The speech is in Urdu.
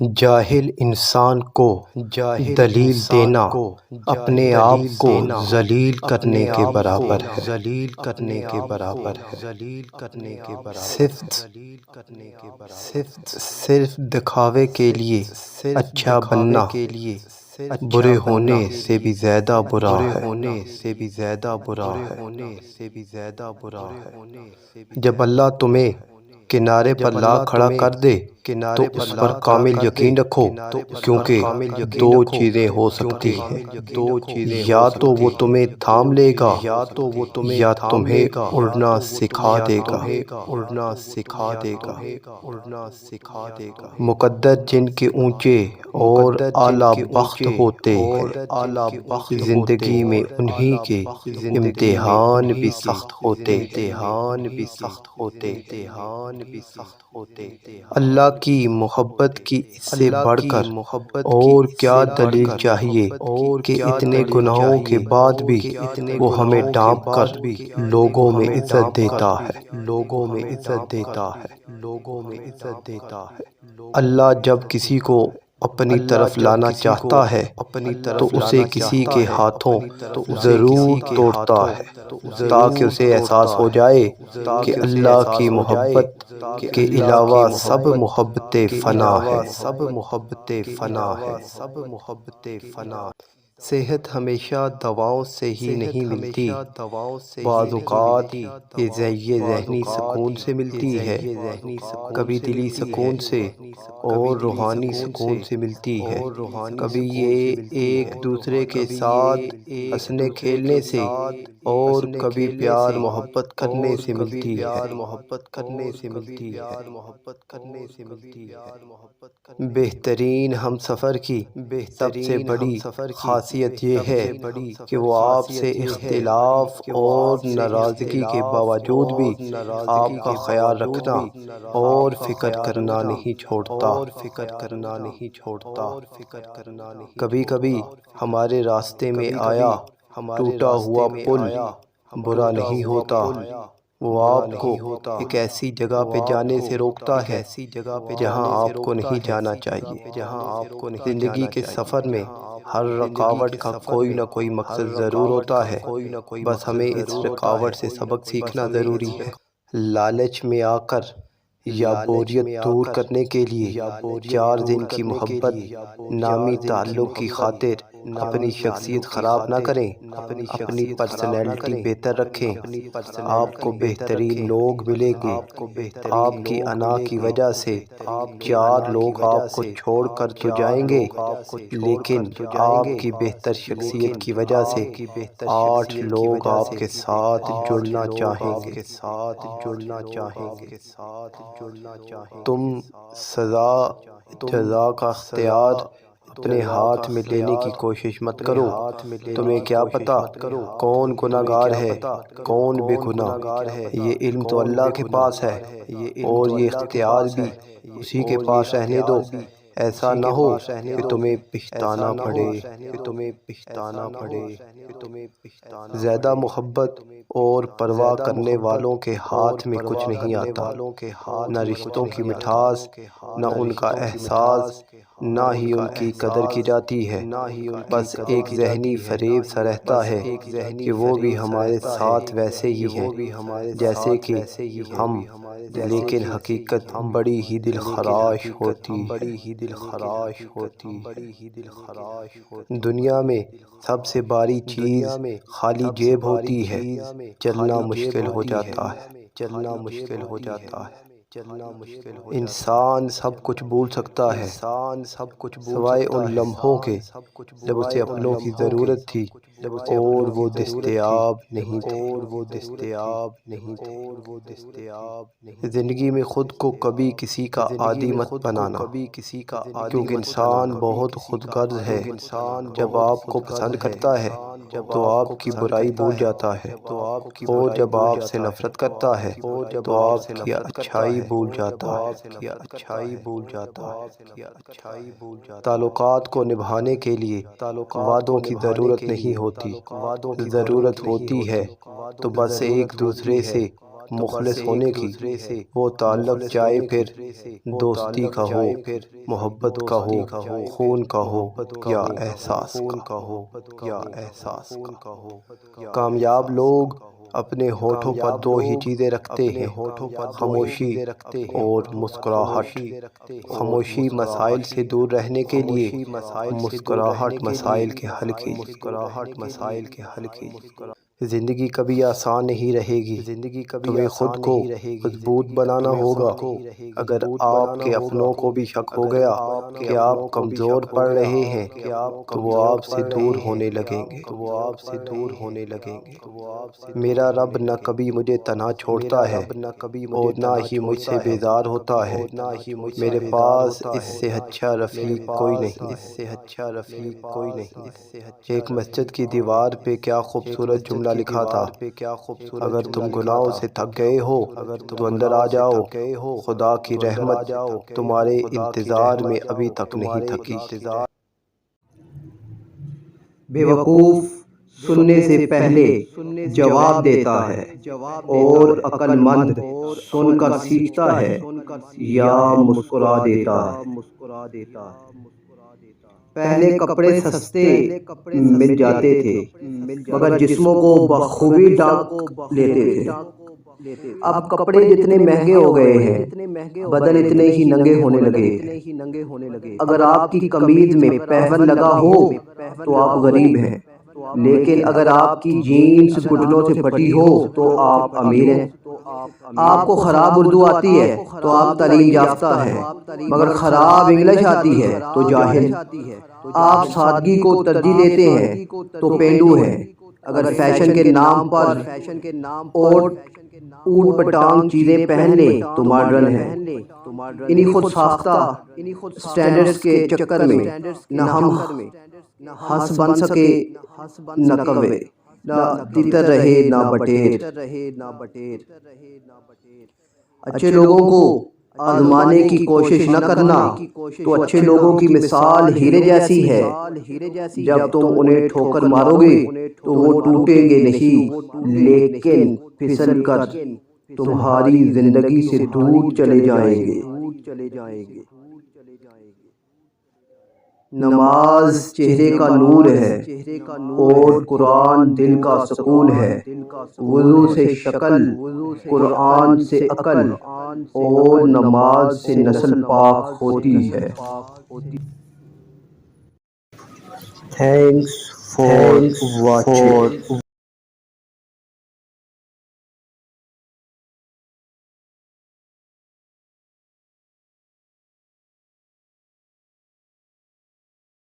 جاہل انسان کو دلیل دینا اپنے آپ کو ذلیل کرنے کے برابر ہے۔ صرف دکھاوے کے لیے اچھا بننا برے ہونے سے بھی زیادہ برا ہے۔ جب اللہ تمہیں کنارے پر لا کھڑا کر دے تو اس پر کامل یقین رکھو، کیونکہ دو چیزیں ہو سکتی ہیں، یا تو وہ تمہیں تھام لے گا یا تمہیں اڑنا سکھا دے گا۔ مقدر جن کے اونچے اور اعلیٰ بخت ہوتے ہیں، زندگی میں انہی کے امتحان بھی سخت ہوتے اللہ کی محبت کی اس سے بڑھ کر اور کیا دلیل چاہیے کہ اتنے گناہوں کے بعد بھی وہ ہمیں ڈانپ کر لوگوں میں عزت دیتا ہے۔ اللہ جب کسی کو اپنی طرف لانا چاہتا ہے تو اسے کسی کے ہاتھوں ضرور توڑتا ہے، تاکہ اسے احساس ہو جائے کہ اللہ کی محبت کے علاوہ سب محبتیں فنا ہیں۔ صحت ہمیشہ دواؤں سے ہی نہیں ملتی، بعض اوقات یہ ذہنی سکون سے ملتی ہے، کبھی دلی سکون سے اور روحانی سکون سے ملتی ہے، کبھی یہ ایک دوسرے کے ساتھ ہنسنے کھیلنے سے اور کبھی پیار محبت کرنے سے ملتی ہے۔ بہترین ہم سفر کی سب سے بڑی خاصیت یہ ہے کہ وہ آپ سے اختلاف اور ناراضگی کے باوجود بھی آپ کا خیال رکھنا اور فکر کرنا نہیں چھوڑتا۔ کبھی کبھی ہمارے راستے میں آیا ٹوٹا ہوا پل برا نہیں ہوتا، وہ آپ کو ایک ایسی جگہ پہ جانے سے روکتا ہے جہاں آپ کو نہیں جانا چاہیے۔ زندگی کے سفر میں ہر رکاوٹ کا کوئی نہ کوئی مقصد ضرور ہوتا ہے، بس ہمیں اس رکاوٹ سے سبق سیکھنا ضروری ہے۔ لالچ میں آ کر یا بوریت دور کرنے کے لیے 4 دن کی محبت نامی تعلق کی خاطر اپنی شخصیت خراب نہ کریں، اپنی پرسنالٹی بہتر رکھیں۔ آپ کو بہترین لوگ ملیں گے، آپ کی انا کی وجہ سے 4 لوگ آپ کو چھوڑ کر تو جائیں گے، لیکن آپ کی بہتر شخصیت کی وجہ سے 8 لوگ آپ کے ساتھ جڑنا چاہیں گے۔ تم سزا جزا کا اختیار اپنے ہاتھ میں لینے کی کوشش مت کرو۔ تمہیں کیا پتہ کون گناہگار ہے کون بے گناہ، یہ علم تو اللہ کے پاس ہے، اور یہ اختیار بھی اسی کے پاس رہنے دو۔ ایسا نہ ہو کہ تمہیں پچھتانا پڑے۔ زیادہ محبت اور پرواہ کرنے والوں کے ہاتھ میں کچھ نہیں آتا، نہ رشتوں کی مٹھاس، نہ ان کا احساس، نہ ہی ان کی قدر کی جاتی ہے۔ بس ایک ذہنی فریب سا رہتا ہے کہ وہ بھی ہمارے ساتھ ویسے ہی ہیں جیسے کہ ہم، لیکن حقیقت بڑی ہی دلخراش ہوتی ہے۔ دنیا میں سب سے باری چیز خالی جیب ہوتی ہے، چلنا مشکل ہو جاتا ہے۔ انسان سب کچھ بھول سکتا ہے سوائے ان لمحوں کے جب اسے اپنوں کی ضرورت تھی اور وہ دستیاب نہیں تھے۔ زندگی میں خود کو کبھی کسی کا عادی مت بنانا، کیونکہ انسان بہت خود غرض ہے۔ جب آپ کو پسند کرتا ہے تو آپ کی برائی بھول جاتا ہے، اور جب آپ سے نفرت کرتا ہے تو آپ کی اچھائی بھول جاتا ہے۔ تعلقات کو نبھانے کے لیے وعدوں کی ضرورت نہیں ہوتی، ضرورت ہوتی ہے تو بس ایک دوسرے سے مخلص ہونے کی، وہ تعلق چاہے پھر دوستی کا ہو، محبت کا ہو، خون کا ہو یا احساس کا۔ کامیاب لوگ اپنے ہونٹوں پر دو ہی چیزیں رکھتے ہیں، خاموشی اور مسکراہٹ۔ خاموشی مسائل سے دور رہنے کے لیے، مسکراہٹ مسائل کے حل کے لیے۔ زندگی کبھی آسان نہیں رہے گی، تمہیں خود کو مضبوط بنانا ہوگا۔ اگر آپ کے اپنوں کو بھی شک ہو گیا کہ آپ کمزور پڑ رہے ہیں تو وہ آپ سے دور ہونے لگیں گے۔ میرا رب نہ کبھی مجھے تنہا چھوڑتا ہے اور نہ ہی مجھ سے بیزار ہوتا ہے۔ میرے پاس اس سے اچھا رفیق کوئی نہیں۔ ایک مسجد کی دیوار پہ کیا خوبصورت جملہ لکھا تھا، اگر تم گناہوں سے تھک گئے ہو تو اندر آ جاؤ، خدا کی رحمت تمہارے انتظار میں ابھی تک نہیں تھکی۔ بے وقوف سننے سے پہلے جواب دیتا ہے اور عقل مند سن کر سیکھتا ہے یا مسکرا دیتا ہے۔ پہلے کپڑے سستے مل جاتے تھے مگر جسموں کو بخوبی ڈھانپ لیتے تھے۔ اب کپڑے جتنے مہنگے ہو گئے ہیں، بدن اتنے ہی ننگے ہونے لگے۔ اگر آپ کی قمیض میں پہون لگا ہو تو آپ غریب ہیں، لیکن اگر آپ کی جینز گھٹنوں سے پھٹی ہو تو آپ امیر ہیں۔ آپ کو خراب اردو آتی ہے تو آپ تعلیم یافتہ ہیں، مگر خراب انگلش آتی ہے تو جاہل۔ آپ سادگی کو ترجیح دیتے ہیں تو پینڈو ہیں۔ اگر فیشن کے نام پر اوٹ پٹانگ چیزیں پہن لیں تو ماڈرن ہیں۔ انہی خود ساختہ سٹینڈرڈز کے چکر میں نہ ہم ہنس بن سکے نہ کوے، نہ تیتر رہے نہ بٹیر۔ اچھے لوگوں کو آزمانے کی کوشش نہ کرنا تو اچھے لوگوں کی مثال ہیرے جیسی ہے، جب تم انہیں ٹھوکر مارو گے تو وہ ٹوٹیں گے نہیں لیکن پھسل کر تمہاری زندگی سے دور چلے جائیں گے۔ نماز چہرے کا نور ہے اور قرآن دل کا سکون ہے۔ وضو سے شکل، قرآن سے عقل اور نماز سے نسل پاک ہوتی ہے۔ Thanks for watching.